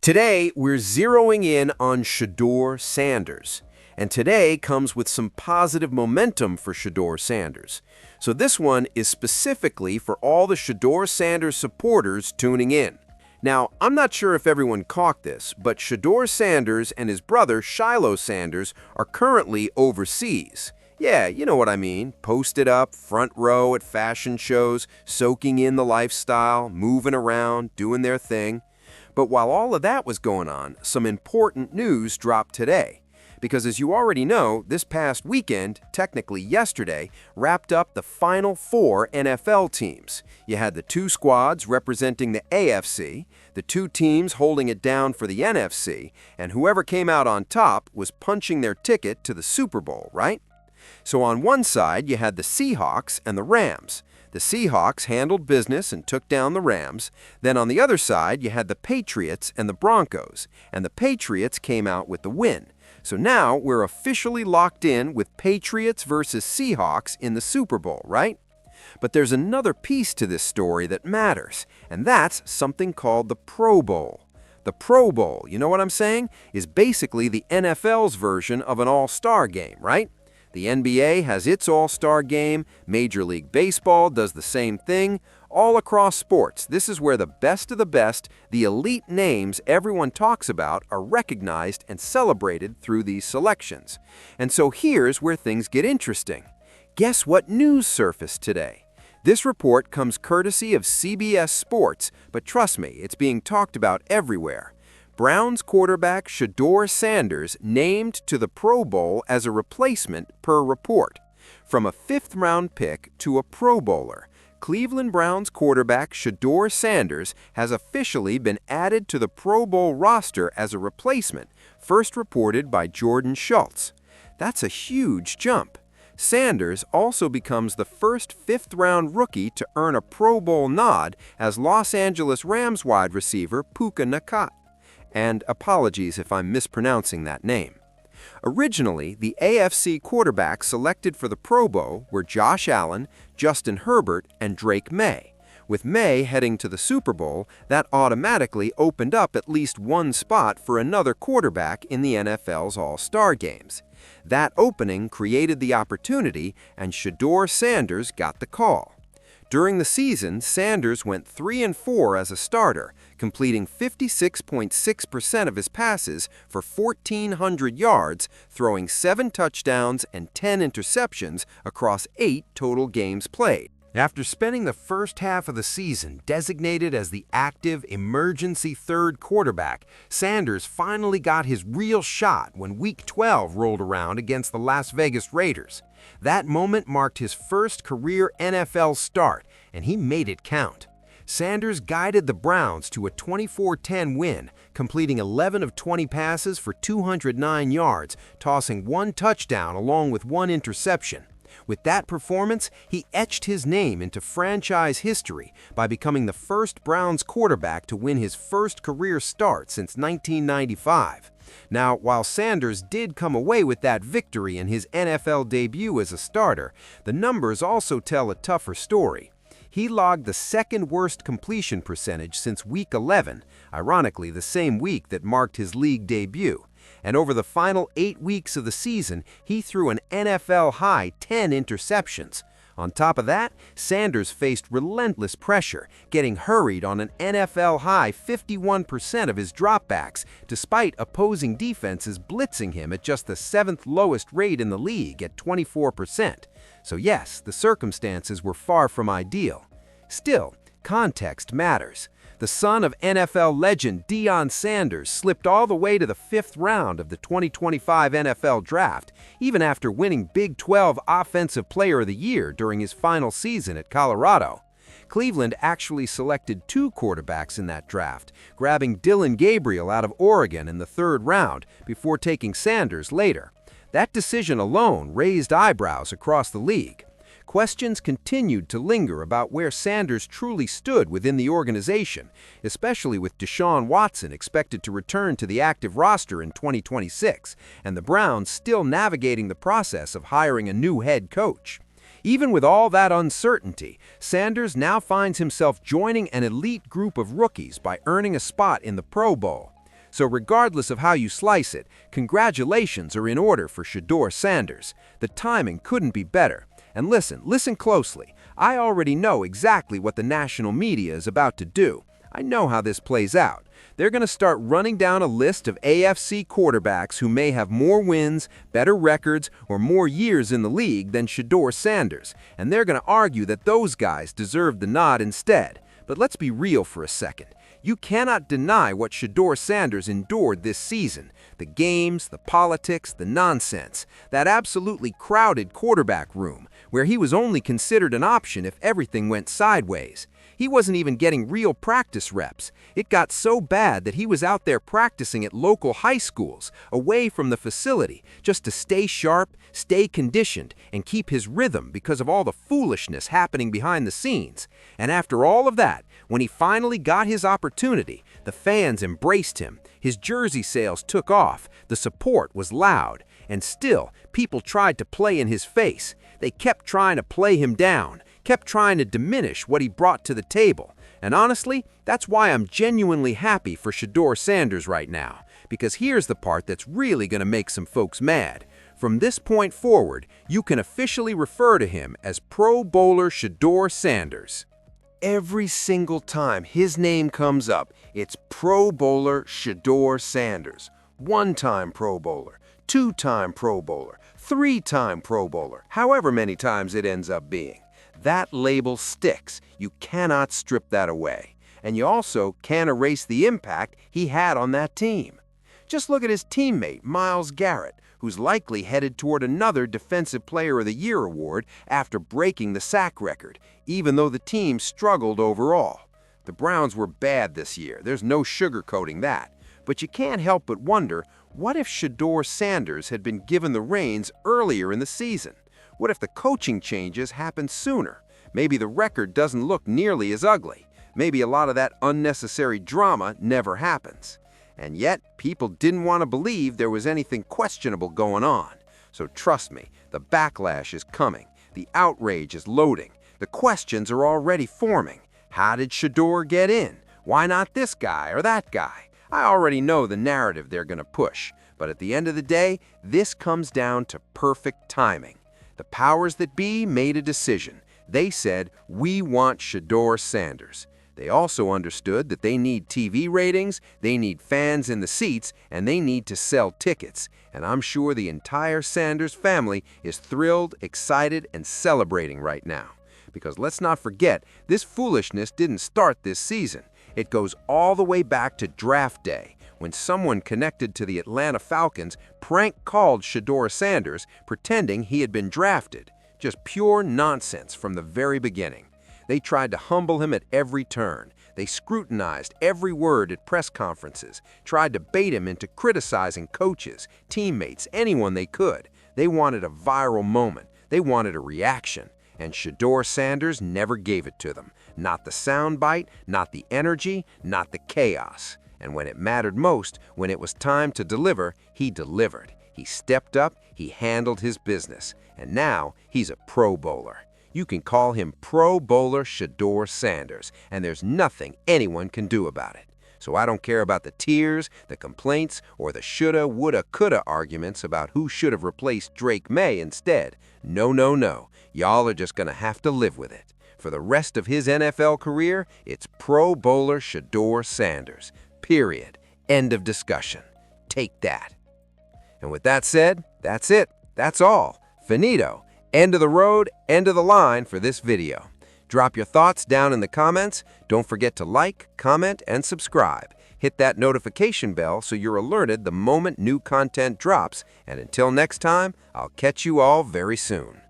Today, we're zeroing in on Shedeur Sanders. And today comes with some positive momentum for Shedeur Sanders. So this one is specifically for all the Shedeur Sanders supporters tuning in. Now, I'm not sure if everyone caught this, but Shedeur Sanders and his brother Shedeur Sanders are currently overseas. Yeah, you know what I mean. Posted up, front row at fashion shows, soaking in the lifestyle, moving around, doing their thing. But while all of that was going on, some important news dropped today. Because as you already know, this past weekend, technically yesterday, wrapped up the final 4 NFL teams. You had the 2 squads representing the AFC, the 2 teams holding it down for the NFC, and whoever came out on top was punching their ticket to the Super Bowl, right? So on one side, you had the Seahawks and the Rams. The Seahawks handled business and took down the Rams. Then on the other side, you had the Patriots and the Broncos, and the Patriots came out with the win. So now we're officially locked in with Patriots versus Seahawks in the Super Bowl, right? But there's another piece to this story that matters, and that's something called the Pro Bowl. The Pro Bowl, you know what I'm saying, is basically the NFL's version of an all-star game, right? The NBA has its all-star game, Major League Baseball does the same thing. All across sports, this is where the best of the best, the elite names everyone talks about, are recognized and celebrated through these selections. And so here's where things get interesting. Guess what news surfaced today? This report comes courtesy of CBS Sports, but trust me, it's being talked about everywhere. Browns quarterback Shedeur Sanders named to the Pro Bowl as a replacement per report. From a 5th-round pick to a Pro Bowler, Cleveland Browns quarterback Shedeur Sanders has officially been added to the Pro Bowl roster as a replacement, first reported by Jordan Schultz. That's a huge jump. Sanders also becomes the first 5th-round rookie to earn a Pro Bowl nod as Los Angeles Rams wide receiver Puka Nacua. And apologies if I'm mispronouncing that name. Originally, the AFC quarterbacks selected for the Pro Bowl were Josh Allen, Justin Herbert, and Drake May. With May heading to the Super Bowl, that automatically opened up at least one spot for another quarterback in the NFL's All-Star games. That opening created the opportunity, and Shedeur Sanders got the call. During the season, Sanders went 3-4 as a starter, completing 56.6% of his passes for 1,400 yards, throwing 7 touchdowns and 10 interceptions across 8 total games played. After spending the first half of the season designated as the active emergency third quarterback, Sanders finally got his real shot when Week 12 rolled around against the Las Vegas Raiders. That moment marked his first career NFL start, and he made it count. Sanders guided the Browns to a 24-10 win, completing 11 of 20 passes for 209 yards, tossing 1 touchdown along with 1 interception. With that performance, he etched his name into franchise history by becoming the first Browns quarterback to win his first career start since 1995. Now, while Sanders did come away with that victory in his NFL debut as a starter, the numbers also tell a tougher story. He logged the 2nd worst completion percentage since Week 11, ironically the same week that marked his league debut. And over the final 8 weeks of the season, he threw an NFL-high 10 interceptions. On top of that, Sanders faced relentless pressure, getting hurried on an NFL-high 51% of his dropbacks, despite opposing defenses blitzing him at just the 7th lowest rate in the league at 24%. So yes, the circumstances were far from ideal. Still, context matters. The son of NFL legend Deion Sanders slipped all the way to the 5th round of the 2025 NFL Draft, even after winning Big 12 Offensive Player of the Year during his final season at Colorado. Cleveland actually selected 2 quarterbacks in that draft, grabbing Dillon Gabriel out of Oregon in the 3rd round before taking Sanders later. That decision alone raised eyebrows across the league. Questions continued to linger about where Sanders truly stood within the organization, especially with Deshaun Watson expected to return to the active roster in 2026, and the Browns still navigating the process of hiring a new head coach. Even with all that uncertainty, Sanders now finds himself joining an elite group of rookies by earning a spot in the Pro Bowl. So regardless of how you slice it, congratulations are in order for Shedeur Sanders. The timing couldn't be better. And listen closely. I already know exactly what the national media is about to do. I know how this plays out. They're going to start running down a list of AFC quarterbacks who may have more wins, better records, or more years in the league than Shedeur Sanders, and they're going to argue that those guys deserve the nod instead. But let's be real for a second. You cannot deny what Shedeur Sanders endured this season. The games, the politics, the nonsense. That absolutely crowded quarterback room, where he was only considered an option if everything went sideways. He wasn't even getting real practice reps. It got so bad that he was out there practicing at local high schools, away from the facility, just to stay sharp, stay conditioned, and keep his rhythm because of all the foolishness happening behind the scenes. And after all of that, when he finally got his opportunity, the fans embraced him, his jersey sales took off, the support was loud, and still, people tried to play in his face. They kept trying to play him down, kept trying to diminish what he brought to the table. And honestly, that's why I'm genuinely happy for Shedeur Sanders right now, because here's the part that's really going to make some folks mad. From this point forward, you can officially refer to him as Pro Bowler Shedeur Sanders. Every single time his name comes up, it's Pro Bowler Shedeur Sanders. One-time Pro Bowler, two-time Pro Bowler, three-time Pro Bowler, however many times it ends up being. That label sticks. You cannot strip that away. And you also can't erase the impact he had on that team. Just look at his teammate, Myles Garrett, who's likely headed toward another Defensive Player of the Year award after breaking the sack record, even though the team struggled overall. The Browns were bad this year. There's no sugarcoating that. But you can't help but wonder, what if Shedeur Sanders had been given the reins earlier in the season? What if the coaching changes happened sooner? Maybe the record doesn't look nearly as ugly. Maybe a lot of that unnecessary drama never happens. And yet, people didn't want to believe there was anything questionable going on. So trust me, the backlash is coming. The outrage is loading. The questions are already forming. How did Shedeur get in? Why not this guy or that guy? I already know the narrative they're going to push. But at the end of the day, this comes down to perfect timing. The powers that be made a decision. They said, we want Shedeur Sanders. They also understood that they need TV ratings, they need fans in the seats, and they need to sell tickets. And I'm sure the entire Sanders family is thrilled, excited, and celebrating right now. Because let's not forget, this foolishness didn't start this season. It goes all the way back to draft day, when someone connected to the Atlanta Falcons prank-called Shedeur Sanders pretending he had been drafted. Just pure nonsense from the very beginning. They tried to humble him at every turn. They scrutinized every word at press conferences, tried to bait him into criticizing coaches, teammates, anyone they could. They wanted a viral moment. They wanted a reaction. And Shedeur Sanders never gave it to them. Not the soundbite, not the energy, not the chaos. And when it mattered most, when it was time to deliver, he delivered. He stepped up, he handled his business. And now, he's a Pro Bowler. You can call him Pro Bowler Shedeur Sanders, and there's nothing anyone can do about it. So I don't care about the tears, the complaints, or the shoulda, woulda, coulda arguments about who should have replaced Drake May instead. No, no, no. Y'all are just gonna have to live with it. For the rest of his NFL career, it's Pro Bowler Shedeur Sanders. Period. End of discussion. Take that. And with that said, that's it. That's all. Finito. End of the road, end of the line for this video. Drop your thoughts down in the comments. Don't forget to like, comment, and subscribe. Hit that notification bell so you're alerted the moment new content drops. And until next time, I'll catch you all very soon.